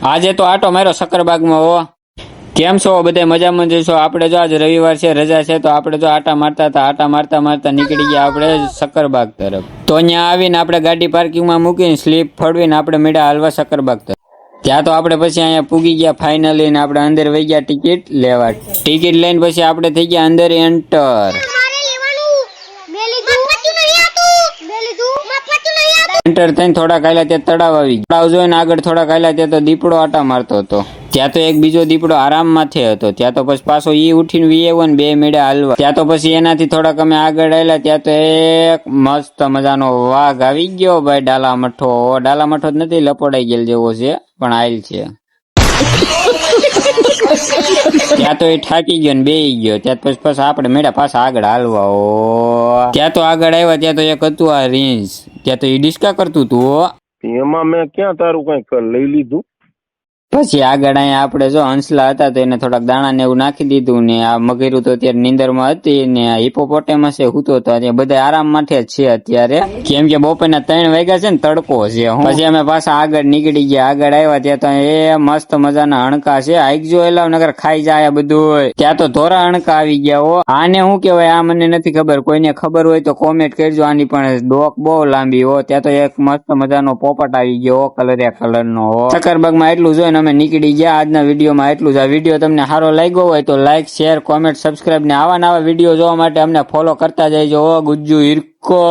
આજે તો આટો માર્યો સક્કરબાગમાં હો. કેમ છો બધે મજામાં જઈશો? આપણે જો આજ રવિવાર છે, રજા છે, તો આપણે જો આટા મારતા હતા. આટા મારતા મારતા નીકળી ગયા આપણે સક્કરબાગ તરફ. તો અહીંયા આવીને આપણે ગાડી પાર્કિંગમાં મૂકીને સ્લીપ ફળવીને આપણે મેળા હાલવા સક્કરબાગ તરફ. ત્યાં તો આપણે પછી અહીંયા પૂગી ગયા ફાઇનલી ને આપણે અંદર વહી ગયા ટિકિટ લેવા. ટિકિટ લઈને પછી આપણે થઈ ગયા અંદર એન્ટર. એન્ટર થઈને થોડા કાયલા ત્યાં તળાવ આવી ગયા. તળાવ જોઈને આગળ થોડા કાયલા ત્યાં તો દીપડો આટા મારતો હતો. ત્યાં તો એક બીજો દીપડો આરામમાંથી હતો. ત્યાં તો પછી પાછો ઈ ઉઠીને વીએવો ને બે મેળા હાલવા. ત્યાં તો પછી એનાથી થોડાક અમે આગળ આવેલા. ત્યાં તો એક મસ્ત મજાનો વાઘ આવી ગયો ભાઈ. ડાલા મઠો જ નથી, લપોડાઈ ગયેલ જેવો છે પણ આયલ છે. ત્યાં તો એ થાકી ગયો ને બેહી ગયો. ત્યાં પછી આપણે મેળા પાછા આગળ હાલવા. ત્યાં તો આગળ આવ્યા ત્યાં તો એક હતું આ રીંછ. ત્યાં તો એ ડિસ્કા કરતું હતું. એમાં મેં ક્યાં તારું કઈક લઈ લીધું. પછી આગળ અહીંયા આપણે જો હંસલા હતા તો એને થોડાક દાણા ને એવું નાખી દીધું ને આ મગીરું તો અત્યારે નીંદરમાં હતી ને આ હિપોપોટેમસ હુતો હતો. બધા આરામ માટે જ છે અત્યારે, કેમ કે બપોરના 3 વાગ્યા છે ને તડકો છે. પછી અમે પાછા આગળ નીકળી ગયા. આગળ આવ્યા ત્યાં તો એ મસ્ત મજાના હણકા છે. આઈજો એલાવ નગર ખાઈ જાય બધું. ત્યાં તો ધોરા હણકા આવી ગયા હો. આને શું કેવાય આ મને નથી ખબર, કોઈને ખબર હોય તો કોમેન્ટ કરજો. આની પણ ડોક બહુ લાંબી હો. ત્યાં તો એક મસ્ત મજાનો પોપટ આવી ગયો કલર નો. સક્કરબાગમાં એટલું જોઈને અમે નીકળી ગયા. આજના વિડીયોમાં એટલું જ. આ વિડીયો તમને સારો લાગ્યો હોય તો લાઈક, શેર, કોમેન્ટ, સબસ્ક્રાઇબ ને આવા નવા વિડીયો જોવા માટે અમને ફોલો કરતા જજો. ગુજ્જુ હિરકો.